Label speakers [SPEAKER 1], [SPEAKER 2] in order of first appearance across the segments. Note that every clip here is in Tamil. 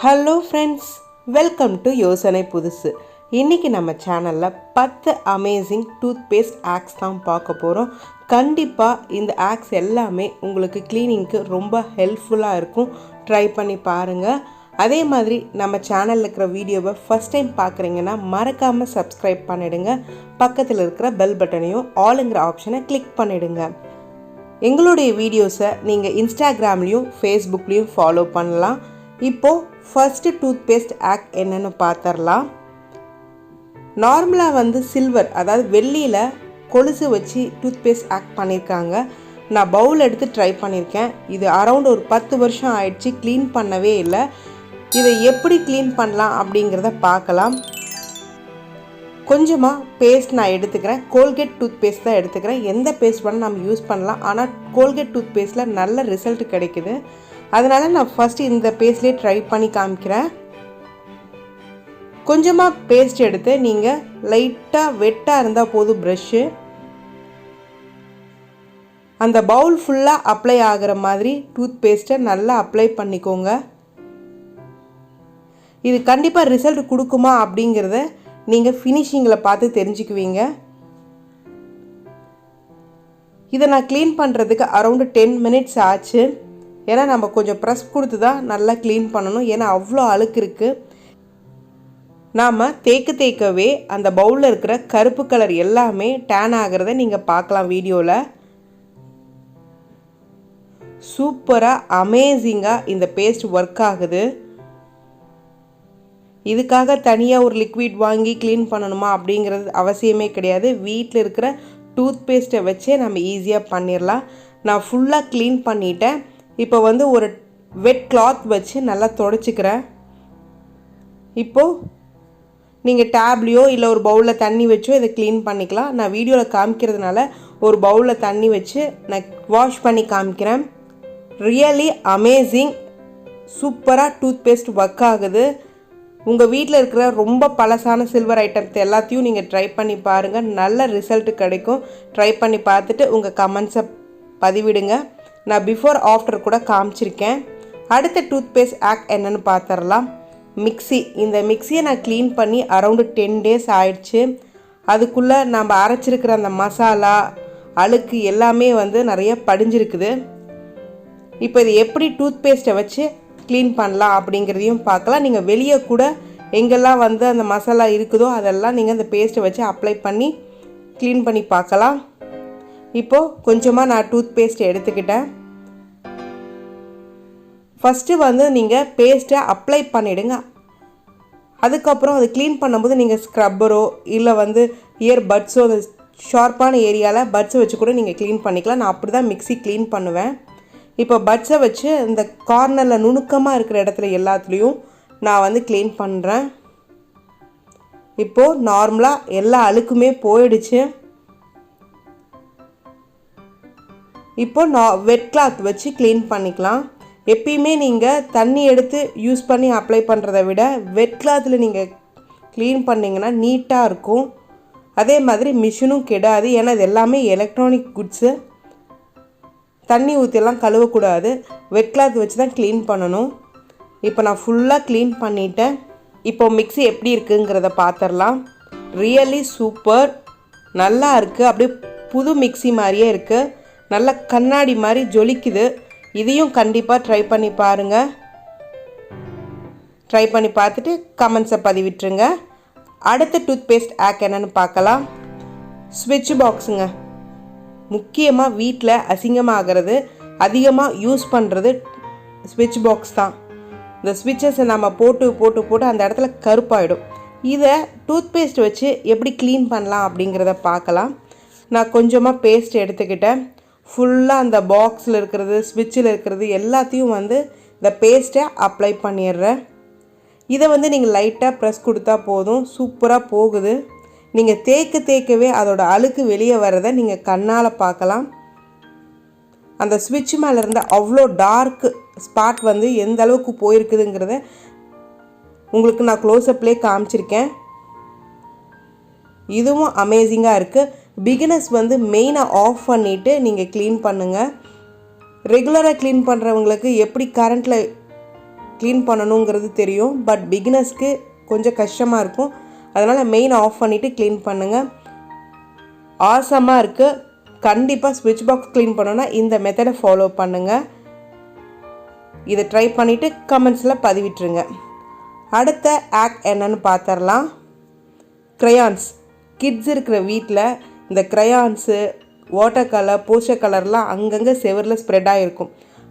[SPEAKER 1] ஹலோ ஃப்ரெண்ட்ஸ், வெல்கம் டு யோசனை புதுசு. இன்றைக்கி நம்ம சேனலில் 10 அமேசிங் டூத்பேஸ்ட் ஹேக்ஸ் தான் பார்க்க போகிறோம். கண்டிப்பாக இந்த ஹேக்ஸ் எல்லாமே உங்களுக்கு க்ளீனிங்க்கு ரொம்ப ஹெல்ப்ஃபுல்லாக இருக்கும். ட்ரை பண்ணி பாருங்கள். அதே மாதிரி நம்ம சேனலில் இருக்கிற வீடியோவை ஃபஸ்ட் டைம் பார்க்குறீங்கன்னா மறக்காமல் சப்ஸ்கிரைப் பண்ணிவிடுங்க. பக்கத்தில் இருக்கிற பெல் பட்டனையும் ஆளுங்கிற ஆப்ஷனை கிளிக் பண்ணிவிடுங்க. எங்களுடைய வீடியோஸை நீங்கள் இன்ஸ்டாகிராம்லேயும் ஃபேஸ்புக்லேயும் ஃபாலோ பண்ணலாம். இப்போது ஃபர்ஸ்ட்டு டூத்பேஸ்ட் ஹேக் என்னென்னு பார்த்துடலாம். நார்மலாக சில்வர், அதாவது வெள்ளியில் கொலுசு வச்சு டூத்பேஸ்ட் ஹேக் பண்ணியிருக்காங்க. நான் பவுல் எடுத்து ட்ரை பண்ணியிருக்கேன். இது அரௌண்ட் ஒரு 10 வருஷம் ஆயிடுச்சு, க்ளீன் பண்ணவே இல்லை. இதை எப்படி க்ளீன் பண்ணலாம் அப்படிங்கிறத பார்க்கலாம். கொஞ்சமாக பேஸ்ட் நான் எடுத்துக்கிறேன். கோல்கேட் டூத்பேஸ்ட் தான் எடுத்துக்கிறேன். எந்த பேஸ்ட் வேணால் நம்ம யூஸ் பண்ணலாம், ஆனால் கோல்கேட் டூத்பேஸ்ட்டில் நல்ல ரிசல்ட் கிடைக்குது. அதனால் நான் ஃபஸ்ட்டு இந்த பேஸ்ட்லேயே ட்ரை பண்ணி காமிக்கிறேன். கொஞ்சமாக பேஸ்ட் எடுத்து நீங்கள் லைட்டாக வெட்டாக இருந்தால் போதும் ப்ரஷ்ஷு அந்த பவுல் ஃபுல்லாக அப்ளை ஆகிற மாதிரி டூத்பேஸ்ட்டை நல்லா அப்ளை பண்ணிக்கோங்க. இது கண்டிப்பாக ரிசல்ட் கொடுக்குமா அப்படிங்கிறத நீங்கள் ஃபினிஷிங்கில் பார்த்து தெரிஞ்சுக்குவீங்க. இதை நான் க்ளீன் பண்ணுறதுக்கு அரௌண்டு 10 மினிட்ஸ் ஆச்சு. ஏன்னா நம்ம கொஞ்சம் ப்ரெஸ் கொடுத்து தான் நல்லா க்ளீன் பண்ணணும், ஏன்னா அவ்வளோ அழுக்கு இருக்குது. நாம் தேக்கவே அந்த பவுலில் இருக்கிற கருப்பு கலர் எல்லாமே டேன் ஆகிறத நீங்கள் பார்க்கலாம் வீடியோவில். சூப்பராக அமேசிங்காக இந்த பேஸ்ட் ஒர்க் ஆகுது. இதுக்காக தனியாக ஒரு லிக்விட் வாங்கி க்ளீன் பண்ணணுமா அப்படிங்கிறது அவசியமே கிடையாது. வீட்டில் இருக்கிற டூத்பேஸ்ட்டை வச்சே நம்ம ஈஸியாக பண்ணிடலாம். நான் ஃபுல்லாக க்ளீன் பண்ணிட்டேன். இப்போ ஒரு வெட் கிளாத் வச்சு நல்லா தொடச்சிக்கிறேன். இப்போது நீங்கள் டேப்லேயோ இல்லை ஒரு பவுலில் தண்ணி வச்சோ இதை க்ளீன் பண்ணிக்கலாம். நான் வீடியோவில் காமிக்கிறதுனால ஒரு பவுலில் தண்ணி வச்சு நான் வாஷ் பண்ணி காமிக்கிறேன். ரியலி அமேசிங், சூப்பராக டூத்பேஸ்ட் ஒர்க் ஆகுது. உங்கள் வீட்டில் இருக்கிற ரொம்ப பழசான சில்வர் ஐட்டம்ஸ் எல்லாத்தையும் நீங்கள் ட்ரை பண்ணி பாருங்கள். நல்ல ரிசல்ட் கிடைக்கும். ட்ரை பண்ணி பார்த்துட்டு உங்கள் கமெண்ட்ஸை பதிவிடுங்க. நான் பிஃபோர் ஆஃப்டர் கூட காமிச்சிருக்கேன். அடுத்த டூத்பேஸ்ட் ஹேக் என்னென்னு பார்த்துடலாம். மிக்ஸி. இந்த மிக்ஸியை நான் க்ளீன் பண்ணி அரௌண்டு 10 டேஸ் ஆயிடுச்சு. அதுக்குள்ளே நம்ம அரைச்சிருக்கிற அந்த மசாலா அழுக்கு எல்லாமே நிறைய படிஞ்சிருக்குது. இப்போ இது எப்படி டூத்பேஸ்ட்டை வச்சு க்ளீன் பண்ணலாம் அப்படிங்கிறதையும் பார்க்கலாம். நீங்கள் வெளியே கூட எங்கெல்லாம் அந்த மசாலா இருக்குதோ அதெல்லாம் நீங்கள் அந்த பேஸ்ட்டை வச்சு அப்ளை பண்ணி க்ளீன் பண்ணி பார்க்கலாம். இப்போது கொஞ்சமாக நான் டூத்பேஸ்ட் எடுத்துக்கிட்டேன். ஃபஸ்ட்டு நீங்கள் பேஸ்ட்டை அப்ளை பண்ணிவிடுங்க. அதுக்கப்புறம் அது க்ளீன் பண்ணும்போது நீங்கள் ஸ்க்ரப்பரோ இல்லை இயர் பட்ஸோ அந்த ஷார்ப்பான ஏரியாவில் பட்ஸை வச்சு கூட நீங்கள் க்ளீன் பண்ணிக்கலாம். நான் அப்படி தான் மிக்ஸி க்ளீன் பண்ணுவேன். இப்போ பட்ஸை வச்சு இந்த கார்னரில் நுணுக்கமாக இருக்கிற இடத்துல எல்லாத்துலேயும் நான் க்ளீன் பண்ணுறேன். இப்போது நார்மலாக எல்லா அழுக்குமே போயிடுச்சு. இப்போ நான் வெட் கிளாத் வச்சு க்ளீன் பண்ணிக்கலாம். எப்பயுமே நீங்கள் தண்ணி எடுத்து யூஸ் பண்ணி அப்ளை பண்ணுறதை விட வெட் கிளாத்தில் நீங்கள் க்ளீன் பண்ணிங்கன்னா நீட்டாக இருக்கும். அதே மாதிரி மிஷினும் கெடாது. ஏன்னா இது எல்லாமே எலக்ட்ரானிக் குட்ஸு. தண்ணி ஊற்றியெல்லாம் கழுவக்கூடாது. வெட் கிளாத் வச்சு தான் க்ளீன் பண்ணணும். இப்போ நான் ஃபுல்லாக க்ளீன் பண்ணிட்டேன். இப்போ மிக்ஸி எப்படி இருக்குங்கிறத பார்த்துடலாம். ரியலி சூப்பர், நல்லா இருக்குது. அப்படியே புது மிக்ஸி மாதிரியே இருக்குது. நல்ல கண்ணாடி மாதிரி ஜொலிக்குது. இதையும் கண்டிப்பாக ட்ரை பண்ணி பாருங்கள். ட்ரை பண்ணி பார்த்துட்டு கமெண்ட்ஸை பதிவிட்டுருங்க. அடுத்த டூத்பேஸ்ட் ஹேக் என்னென்னு பார்க்கலாம். ஸ்விட்ச் பாக்ஸுங்க. முக்கியமாக வீட்டில் அசிங்கமாகிறது, அதிகமாக யூஸ் பண்ணுறது ஸ்விட்ச் பாக்ஸ் தான். இந்த ஸ்விட்சஸை நம்ம போட்டு அந்த இடத்துல கருப்பாயிடும். இதை டூத்பேஸ்ட் வச்சு எப்படி க்ளீன் பண்ணலாம் அப்படிங்கிறத பார்க்கலாம். நான் கொஞ்சமாக பேஸ்ட் எடுத்துக்கிட்டேன். ஃபுல்லாக அந்த பாக்ஸில் இருக்கிறது, ஸ்விட்சில் இருக்கிறது எல்லாத்தையும் இந்த பேஸ்ட்டை அப்ளை பண்ணிடுறேன். இதை நீங்கள் லைட்டாக ப்ரெஸ் கொடுத்தா போதும், சூப்பராக போகுது. நீங்கள் தேக்கவே அதோட அழுக்கு வெளியே வர்றதை நீங்கள் கண்ணால் பார்க்கலாம். அந்த ஸ்விட்ச் மேலே இருந்த அவ்வளோ டார்க் ஸ்பாட் எந்த அளவுக்கு போயிருக்குதுங்கிறத உங்களுக்கு நான் க்ளோஸ்அப்லேயே காமிச்சிருக்கேன். இதுவும் அமேசிங்காக இருக்குது. பிகினர்ஸ் மெயினாக ஆஃப் பண்ணிவிட்டு நீங்கள் க்ளீன் பண்ணுங்கள். ரெகுலராக க்ளீன் பண்ணுறவங்களுக்கு எப்படி கரண்ட்டில் க்ளீன் பண்ணணுங்கிறது தெரியும். பட் பிகினர்ஸ்க்கு கொஞ்சம் கஷ்டமாக இருக்கும். அதனால் மெயின் ஆஃப் பண்ணிவிட்டு க்ளீன் பண்ணுங்கள். ஆசமாக இருக்குது. கண்டிப்பாக ஸ்விட்ச் பாக்ஸ் க்ளீன் பண்ணணுன்னா இந்த மெத்தடை ஃபாலோ பண்ணுங்கள். இதை ட்ரை பண்ணிவிட்டு கமெண்ட்ஸில் பதிவிட்டுருங்க. அடுத்த ஆக் என்னன்னு பார்த்துடலாம். க்ரையான்ஸ். கிட்ஸ் இருக்கிற வீட்டில் இந்த க்ரையான்ஸு, வாட்டர் கலர், போஸ்டர் கலர்லாம் அங்கங்கே செவரில் ஸ்ப்ரெட் ஆகிருக்கும்.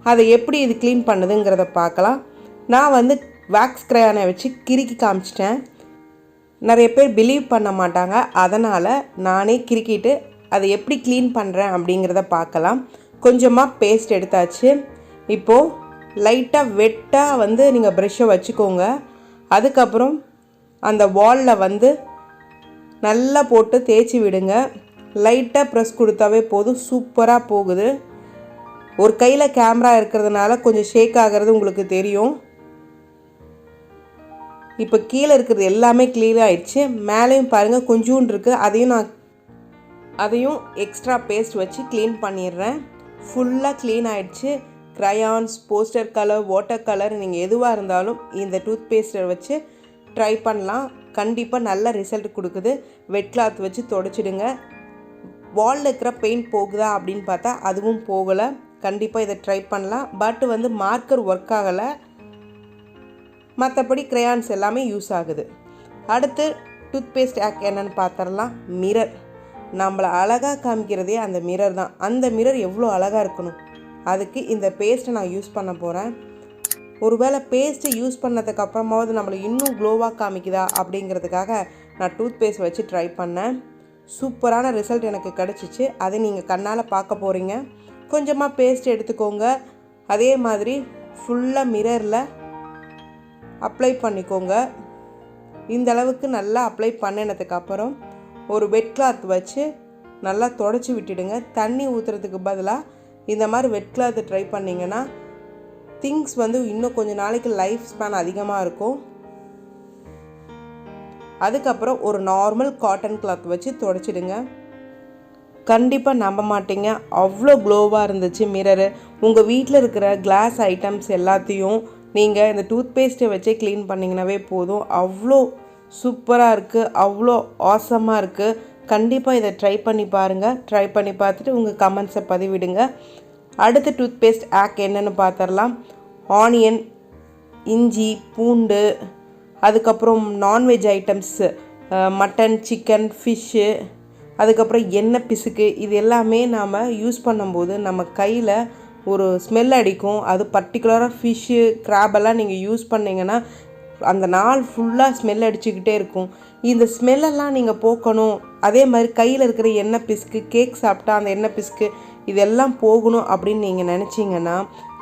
[SPEAKER 1] அதை எப்படி இது க்ளீன் பண்ணுதுங்கிறத பார்க்கலாம். நான் வந்து வேக்ஸ் க்ரையானை வச்சு கிறுக்கி காமிச்சிட்டேன். நிறைய பேர் பிலீவ் பண்ண மாட்டாங்க. அதனால் நானே கிறுக்கிட்டு அதை எப்படி க்ளீன் பண்ணுறேன் அப்படிங்கிறத பார்க்கலாம். கொஞ்சமாக பேஸ்ட் எடுத்தாச்சு. இப்போது லைட்டாக வெட்டாக வந்து நீங்கள் ப்ரெஷ்ஷை வச்சுக்கோங்க. அதுக்கப்புறம் அந்த வாலில் வந்து நல்லா போட்டு தேய்ச்சி விடுங்க. லைட்டாக ப்ரெஸ் கொடுத்தாவே போதும். சூப்பராக போகுது. ஒரு கையில் கேமரா இருக்கிறதுனால கொஞ்சம் ஷேக் ஆகிறது உங்களுக்கு தெரியும். இப்போ கீழே இருக்கிறது எல்லாமே க்ளீன் ஆகிடுச்சு. மேலேயும் பாருங்கள் கொஞ்சோண்டு இருக்குது. அதையும் எக்ஸ்ட்ரா பேஸ்ட் வச்சு க்ளீன் பண்ணிடுறேன். ஃபுல்லாக க்ளீன் ஆகிடுச்சு. Crayons, poster colour, water colour நீங்கள் எதுவாக இருந்தாலும் இந்த டூத் பேஸ்ட்டை வச்சு ட்ரை பண்ணலாம். கண்டிப்பாக நல்ல ரிசல்ட் கொடுக்குது. வெட் கிளாத் வச்சு தொடச்சிடுங்க. வாலில் இருக்கிற பெயிண்ட் போகுதா அப்படின்னு பார்த்தா அதுவும் போகலை. கண்டிப்பாக இதை ட்ரை பண்ணலாம். பட் வந்து மார்க்கர் ஒர்க் ஆகலை. மற்றபடி க்ரையான்ஸ் எல்லாமே யூஸ் ஆகுது. அடுத்து டூத்பேஸ்ட் ஹேக் என்னன்னு பார்த்துடலாம். மிரர். நம்மளை அழகாக காமிக்கிறதே அந்த மிரர் தான். அந்த மிரர் எவ்வளோ அழகாக இருக்கணும். அதுக்கு இந்த பேஸ்ட்டை நான் யூஸ் பண்ண போகிறேன். ஒருவேளை பேஸ்ட்டு யூஸ் பண்ணதுக்கு அப்புறமாவது நம்மளை இன்னும் க்ளோவாக காமிக்குதா அப்படிங்கிறதுக்காக நான் டூத் பேஸ்ட் வச்சு ட்ரை பண்ணேன். சூப்பரான ரிசல்ட் எனக்கு கிடச்சிச்சு. அதை நீங்கள் கண்ணால் பார்க்க போகிறீங்க. கொஞ்சமாக பேஸ்ட் எடுத்துக்கோங்க. அதே மாதிரி ஃபுல்லாக மிரரில் அப்ளை பண்ணிக்கோங்க. இந்த அளவுக்கு நல்லா அப்ளை பண்ணினதுக்கப்புறம் ஒரு வெட் கிளாத் வச்சு நல்லா தொடச்சி விட்டுடுங்க. தண்ணி ஊற்றுறதுக்கு பதிலாக இந்த மாதிரி வெட் கிளாத்து ட்ரை பண்ணிங்கன்னா திங்ஸ் வந்து இன்னும் கொஞ்சம் நாளைக்கு லைஃப் ஸ்பேன் அதிகமாக இருக்கும். அதுக்கப்புறம் ஒரு நார்மல் காட்டன் கிளாத் வச்சு தொடச்சிடுங்க. கண்டிப்பாக நம்ப மாட்டீங்க, அவ்வளோ க்ளோவாக இருந்துச்சு மிரரு. உங்கள் வீட்டில் இருக்கிற கிளாஸ் ஐட்டம்ஸ் எல்லாத்தையும் நீங்கள் இந்த டூத்பேஸ்ட்டை வச்சே க்ளீன் பண்ணிங்கனாவே போதும். அவ்வளோ சூப்பராக இருக்குது. அவ்வளோ ஆசமாக இருக்குது. கண்டிப்பாக இதை ட்ரை பண்ணி பாருங்கள். ட்ரை பண்ணி பார்த்துட்டு உங்கள் கமெண்ட்ஸை பதிவிடுங்க. அடுத்த டூத்பேஸ்ட் ஹேக் என்னென்னு பார்த்துடலாம். ஆனியன், இஞ்சி, பூண்டு, அதுக்கப்புறம் non veg items, mutton, chicken, fish, அதுக்கப்புறம் எண்ணெய் பிசுக்கு, இது எல்லாமே நாம் யூஸ் பண்ணும்போது நம்ம கையில் ஒரு ஸ்மெல் அடிக்கும். அது பர்டிகுலராக ஃபிஷ்ஷு, கிராபெல்லாம் நீங்கள் யூஸ் பண்ணிங்கன்னா அந்த நாள் ஃபுல்லாக ஸ்மெல் அடிச்சுக்கிட்டே இருக்கும். இந்த ஸ்மெல்லெல்லாம் நீங்கள் போக்கணும். அதே மாதிரி கையில் இருக்கிற எண்ணெய் பிசுக்கு, கேக் சாப்பிட்டா அந்த எண்ணெய் பிசுக்கு இதெல்லாம் போகணும் அப்படின்னு நீங்கள் நினச்சிங்கன்னா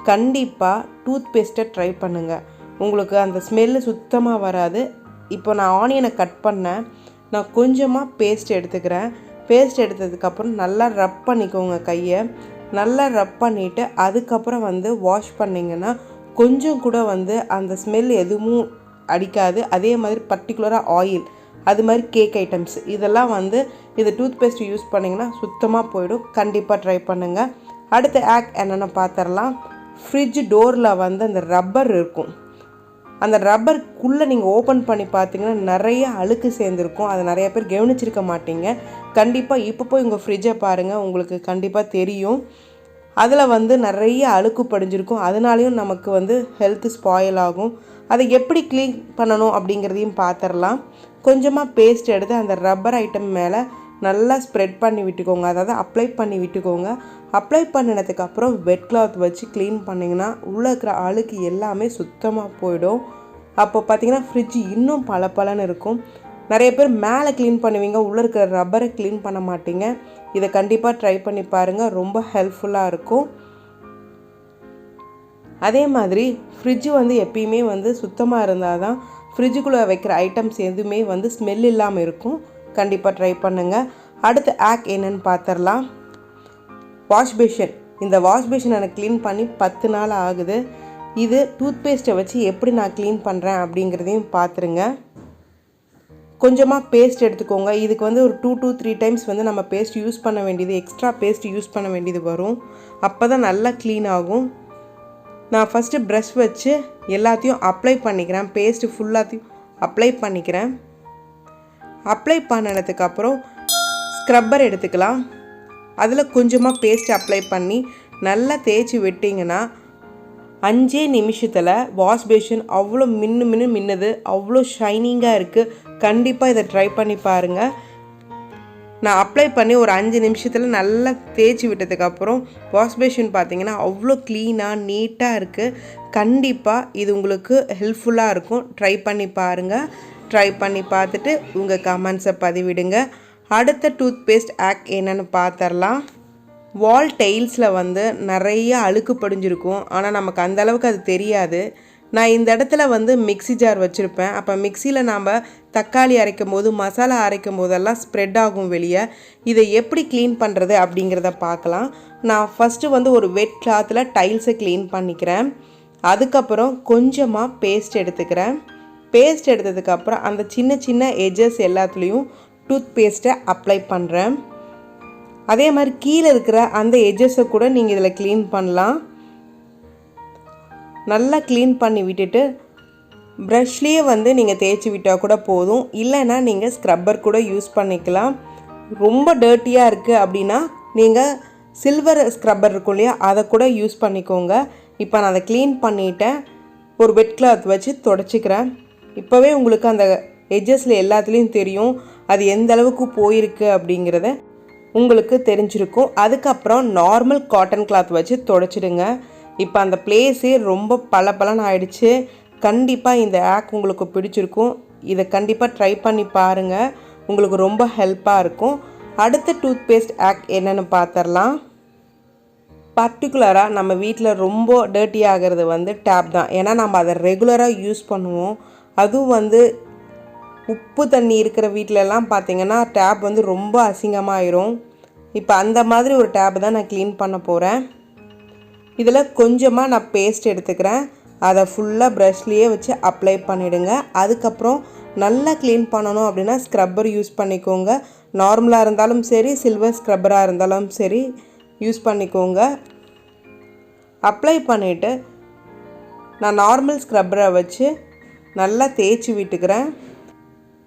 [SPEAKER 1] கண்டிப்பாக டூத்பேஸ்ட்டை ட்ரை பண்ணுங்கள். உங்களுக்கு அந்த ஸ்மெல்லு சுத்தமாக வராது. இப்போ நான் ஆனியனை கட் பண்ணேன். நான் கொஞ்சமாக பேஸ்ட் எடுத்துக்கிறேன். பேஸ்ட் எடுத்ததுக்கப்புறம் நல்லா ரப் பண்ணிக்கோங்க. கையை நல்லா ரப் பண்ணிவிட்டு அதுக்கப்புறம் வந்து வாஷ் பண்ணிங்கன்னா கொஞ்சம் கூட வந்து அந்த ஸ்மெல் எதுவும் அடிக்காது. அதே மாதிரி பர்டிகுலராக ஆயில், அது மாதிரி கேக் ஐட்டம்ஸ் இதெல்லாம் வந்து இது டூத்பேஸ்ட் யூஸ் பண்ணிங்கன்னா சுத்தமாக போயிடும். கண்டிப்பாக ட்ரை பண்ணுங்கள். அடுத்த ஹேக் என்னென்னு பார்த்துடலாம். ஃப்ரிட்ஜ் டோரில் வந்து அந்த ரப்பர் இருக்கும். அந்த ரப்பருக்குள்ளே நீங்கள் ஓப்பன் பண்ணி பார்த்தீங்கன்னா நிறைய அழுக்கு சேர்ந்துருக்கும். அதை நிறைய பேர் கவனிச்சிருக்க மாட்டீங்க. கண்டிப்பாக இப்போ போய் உங்கள் ஃப்ரிட்ஜை பாருங்கள், உங்களுக்கு கண்டிப்பாக தெரியும். அதில் வந்து நிறைய அழுக்கு படிஞ்சிருக்கும். அதனாலையும் நமக்கு வந்து ஹெல்த்து ஸ்பாயில் ஆகும். அதை எப்படி க்ளீன் பண்ணணும் அப்படிங்கிறதையும் பார்த்துடலாம். கொஞ்சமாக பேஸ்ட் எடுத்து அந்த ரப்பர் ஐட்டம் மேலே நல்லா ஸ்ப்ரெட் பண்ணி விட்டுக்கோங்க. அதாவது அப்ளை பண்ணி விட்டுக்கோங்க. அப்ளை பண்ணினதுக்கப்புறம் வெட் கிளாத் வச்சு க்ளீன் பண்ணிங்கன்னா உள்ளே இருக்கிற அழுக்கு எல்லாமே சுத்தமாக போயிடும். அப்போ பார்த்திங்கன்னா ஃப்ரிட்ஜ் இன்னும் பளபளன்னு இருக்கும். நிறைய பேர் மேலே க்ளீன் பண்ணுவீங்க, உள்ளே இருக்கிற ரப்பரை க்ளீன் பண்ண மாட்டீங்க. இதை கண்டிப்பாக ட்ரை பண்ணி பாருங்கள். ரொம்ப ஹெல்ப்ஃபுல்லாக இருக்கும். அதே மாதிரி ஃப்ரிட்ஜு வந்து எப்பயுமே வந்து சுத்தமாக இருந்தால் தான் ஃப்ரிட்ஜுக்குள்ளே வைக்கிற ஐட்டம்ஸ் எதுவுமே வந்து ஸ்மெல் இல்லாமல் இருக்கும். கண்டிப்பாக ட்ரை பண்ணுங்கள். அடுத்த ஹேக் என்னென்னு பார்த்துடலாம். Wash basin. இந்த வாஷ் பேஷன் எனக்கு க்ளீன் பண்ணி 10 நாள் ஆகுது. இது டூத்பேஸ்ட்டை வச்சு எப்படி நான் க்ளீன் பண்ணுறேன் அப்படிங்கிறதையும் பார்த்துருங்க. கொஞ்சமாக பேஸ்ட் எடுத்துக்கோங்க. இதுக்கு வந்து ஒரு 2 to 3 டைம்ஸ் வந்து நம்ம பேஸ்ட் யூஸ் பண்ண வேண்டியது, எக்ஸ்ட்ரா பேஸ்ட் யூஸ் பண்ண வேண்டியது வரும். அப்போ தான் நல்லா க்ளீன் ஆகும். நான் ஃபஸ்ட்டு ப்ரஷ் வச்சு எல்லாத்தையும் அப்ளை பண்ணிக்கிறேன். பேஸ்ட்டு ஃபுல்லாத்தையும் அப்ளை பண்ணிக்கிறேன். அப்ளை பண்ணினதுக்கப்புறம் ஸ்க்ரப்பர் எடுத்துக்கலாம். அதில் கொஞ்சமாக பேஸ்ட் அப்ளை பண்ணி நல்லா தேய்ச்சி விட்டிங்கன்னா 5 நிமிஷத்தில் வாஷ் பேஷன் அவ்வளோ மின்னுது, அவ்வளோ ஷைனிங்காக இருக்குது. கண்டிப்பாக இதை ட்ரை பண்ணி பாருங்கள். நான் அப்ளை பண்ணி ஒரு 5 நிமிஷத்தில் நல்லா தேய்ச்சி விட்டதுக்கப்புறம் வாஷ் பேஷன் பார்த்திங்கன்னா அவ்வளோ க்ளீனாக நீட்டாக இருக்குது. கண்டிப்பாக இது உங்களுக்கு ஹெல்ப்ஃபுல்லாக இருக்கும். ட்ரை பண்ணி பாருங்கள். ட்ரை பண்ணி பார்த்துட்டு உங்கள் கமெண்ட்ஸை பதிவிடுங்க. அடுத்த டூத்பேஸ்ட் ஹேக் என்னென்னு பார்த்துடலாம். வால் டெயில்ஸில் வந்து நிறைய அழுக்கு படிஞ்சிருக்கும். ஆனால் நமக்கு அந்தளவுக்கு அது தெரியாது. நான் இந்த இடத்துல வந்து மிக்ஸி ஜார் வச்சுருப்பேன். அப்போ மிக்சியில் நாம் தக்காளி அரைக்கும் போது, மசாலா அரைக்கும் போதெல்லாம் ஸ்ப்ரெட் ஆகும் வெளியே. இதை எப்படி க்ளீன் பண்ணுறது அப்படிங்கிறத பார்க்கலாம். நான் ஃபஸ்ட்டு வந்து ஒரு வெட் கிளாத்தில் டைல்ஸை க்ளீன் பண்ணிக்கிறேன். அதுக்கப்புறம் கொஞ்சமாக பேஸ்ட் எடுத்துக்கிறேன். பேஸ்ட் எடுத்ததுக்கப்புறம் அந்த சின்ன சின்ன எட்ஜஸ் எல்லாத்துலேயும் டூத்பேஸ்ட்டை அப்ளை பண்ணுறேன். அதே மாதிரி கீழே இருக்கிற அந்த எட்ஜஸை கூட நீங்கள் இதில் க்ளீன் பண்ணலாம். நல்லா க்ளீன் பண்ணி விட்டுட்டு ப்ரஷ்லேயே வந்து நீங்கள் தேய்ச்சி விட்டால் கூட போதும். இல்லைன்னா நீங்கள் ஸ்க்ரப்பர் கூட யூஸ் பண்ணிக்கலாம். ரொம்ப டர்ட்டியாக இருக்குது அப்படின்னா நீங்கள் சில்வர் ஸ்க்ரப்பர் இருக்கும் இல்லையா, அதை கூட யூஸ் பண்ணிக்கோங்க. இப்போ நான் அதை க்ளீன் பண்ணிவிட்டேன். ஒரு வெட் கிளாத் வச்சு தொடச்சிக்கிறேன். இப்போவே உங்களுக்கு அந்த எட்ஜஸில் எல்லாத்துலேயும் தெரியும் அது எந்த அளவுக்கு போயிருக்கு அப்படிங்கிறத உங்களுக்கு தெரிஞ்சிருக்கும். அதுக்கப்புறம் நார்மல் காட்டன் கிளாத் வச்சு தொடச்சிடுங்க. இப்போ அந்த பிளேஸே ரொம்ப பளபளன்னு ஆயிடுச்சு. கண்டிப்பாக இந்த ஹேக் உங்களுக்கு பிடிச்சிருக்கும். இதை கண்டிப்பாக ட்ரை பண்ணி பாருங்கள். உங்களுக்கு ரொம்ப ஹெல்ப்பாக இருக்கும். அடுத்த டூத்பேஸ்ட் ஹேக் என்னென்னு பார்த்துடலாம். பர்டிகுலராக நம்ம வீட்டில் ரொம்ப டர்ட்டி ஆகிறது வந்து டேப் தான். ஏன்னா நம்ம அதை ரெகுலராக யூஸ் பண்ணுவோம். அதுவும் வந்து உப்பு தண்ணி இருக்கிற வீட்டிலலாம் பார்த்திங்கன்னா டேப் வந்து ரொம்ப அசிங்கமாகிடும். இப்போ அந்த மாதிரி ஒரு டேப் தான் நான் க்ளீன் பண்ண போகிறேன். இதில் கொஞ்சமாக நான் பேஸ்ட் எடுத்துக்கிறேன். அதை ஃபுல்லாக ப்ரஷ்லேயே வச்சு அப்ளை பண்ணிவிடுங்க. அதுக்கப்புறம் நல்லா க்ளீன் பண்ணணும் அப்படின்னா ஸ்க்ரப்பர் யூஸ் பண்ணிக்கோங்க. நார்மலாக இருந்தாலும் சரி, சில்வர் ஸ்க்ரப்பராக இருந்தாலும் சரி யூஸ் பண்ணிக்கோங்க. அப்ளை பண்ணிவிட்டு நான் நார்மல் ஸ்க்ரப்பரை வச்சு நல்லா தேய்ச்சி விட்டுக்கிறேன்.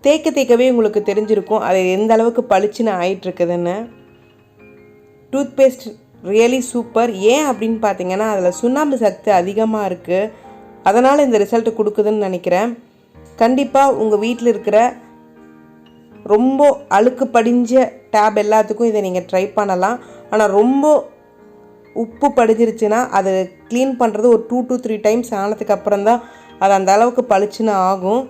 [SPEAKER 1] தேய்க்கவே உங்களுக்கு தெரிஞ்சிருக்கும் அது எந்த அளவுக்கு பளிச்சுன்னு ஆயிட்டுருக்குதுன்னு. Toothpaste really super. ஏன் அப்படின்னு பார்த்தீங்கன்னா அதில் சுண்ணாம்பு சக்தி அதிகமாக இருக்குது. அதனால் இந்த ரிசல்ட் கொடுக்குதுன்னு நினைக்கிறேன். கண்டிப்பாக உங்கள் வீட்டில் இருக்கிற ரொம்ப அழுக்கு படிஞ்ச டேப் எல்லாத்துக்கும் இதை நீங்கள் ட்ரை பண்ணலாம். ஆனால் ரொம்ப உப்பு படிஞ்சிருச்சுன்னா அதை க்ளீன் பண்ணுறது ஒரு 2 to 3 டைம்ஸ் ஆனதுக்கப்புறம் தான் அது அந்த அளவுக்கு பளிச்சுன்னு ஆகும்.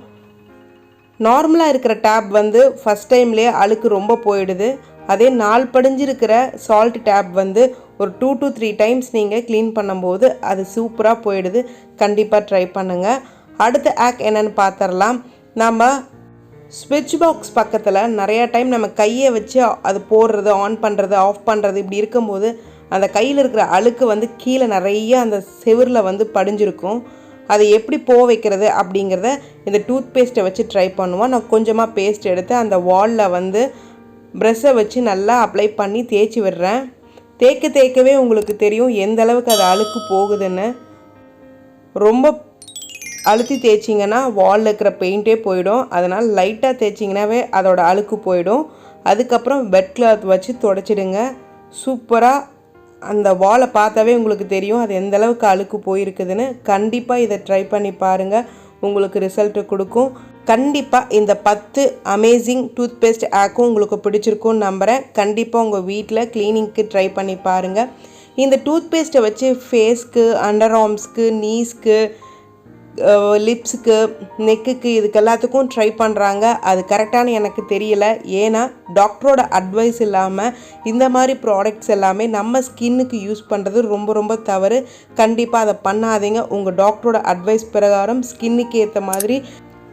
[SPEAKER 1] நார்மலாக இருக்கிற டேப் வந்து ஃபஸ்ட் டைம்லேயே அழுக்கு ரொம்ப போயிடுது. அதே நாள் படிஞ்சிருக்கிற சால்ட் டேப் வந்து ஒரு 2 to 3 டைம்ஸ் நீங்கள் க்ளீன் பண்ணும்போது அது சூப்பராக போயிடுது. கண்டிப்பாக ட்ரை பண்ணுங்கள். அடுத்த ஹேக் என்னென்னு பார்த்துடலாம். நம்ம ஸ்விட்ச் பாக்ஸ் பக்கத்தில் நிறையா டைம் நம்ம கையை வச்சு அது போடுறது, ஆன் பண்ணுறது, ஆஃப் பண்ணுறது இப்படி இருக்கும்போது அந்த கையில் இருக்கிற அழுக்கு வந்து கீழே நிறைய அந்த செவுரில் வந்து படிஞ்சிருக்கும். அதை எப்படி வைக்கிறது அப்படிங்கிறத இந்த டூத்பேஸ்ட்டை வச்சு ட்ரை பண்ணுவோம். நான் கொஞ்சமாக பேஸ்ட் எடுத்து அந்த வாலில் வந்து ப்ரஷ்ஷை வச்சு நல்லா அப்ளை பண்ணி தேய்ச்சி விடுறேன். தேய்க்கவே உங்களுக்கு தெரியும் எந்த அளவுக்கு அது அழுக்கு போகுதுன்னு. ரொம்ப அழுத்தி தேய்ச்சிங்கன்னா வாலில் இருக்கிற பெயிண்ட்டே போயிடும். அதனால் லைட்டாக தேய்ச்சிங்கனாவே அதோட அழுக்கு போயிடும். அதுக்கப்புறம் வெட் கிளாத் வச்சு தொடச்சிடுங்க. சூப்பராக அந்த வாலை பார்த்தாவே உங்களுக்கு தெரியும் அது எந்த அளவுக்கு அழுக்கு போயிருக்குதுன்னு. கண்டிப்பாக இதை ட்ரை பண்ணி பாருங்கள். உங்களுக்கு ரிசல்ட்டு கொடுக்கும். கண்டிப்பாக இந்த 10 அமேசிங் டூத்பேஸ்ட் ஹேக்கும் உங்களுக்கு பிடிச்சிருக்கும்னு நம்புகிறேன். கண்டிப்பாக உங்கள் வீட்டில் க்ளீனிங்க்கு ட்ரை பண்ணி பாருங்கள். இந்த டூத்பேஸ்ட்டை வச்சு ஃபேஸ்க்கு, அண்டர் ஆர்ம்ஸ்க்கு, நீஸ்க்கு, லிப்ஸுக்கு, நெக்குக்கு இதுக்கு எல்லாத்துக்கும் ட்ரை பண்ணுறாங்க. அது கரெக்டான எனக்கு தெரியல. ஏன்னா டாக்டரோட அட்வைஸ் இல்லாமல் இந்த மாதிரி ப்ராடக்ட்ஸ் எல்லாமே நம்ம ஸ்கின்னுக்கு யூஸ் பண்ணுறது ரொம்ப ரொம்ப தவறு. கண்டிப்பாக அதை பண்ணாதீங்க. உங்கள் டாக்டரோட அட்வைஸ் பிரகாரம் ஸ்கின்னுக்கு ஏற்ற மாதிரி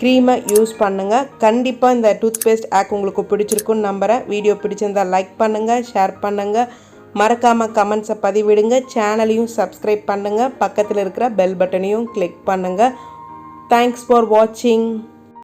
[SPEAKER 1] க்ரீமை யூஸ் பண்ணுங்கள். கண்டிப்பாக இந்த டூத்பேஸ்ட் ஹேக் உங்களுக்கு பிடிச்சிருக்குன்னு நம்புகிறேன். வீடியோ பிடிச்சிருந்தால் லைக் பண்ணுங்கள், ஷேர் பண்ணுங்கள், மறக்காமல் கமெண்ட்ஸை பதிவிடுங்க. சேனலையும் சப்ஸ்கிரைப் பண்ணுங்கள். பக்கத்தில் இருக்கிற பெல் பட்டனையும் கிளிக் பண்ணுங்கள். தேங்க்ஸ் ஃபார் வாட்சிங்.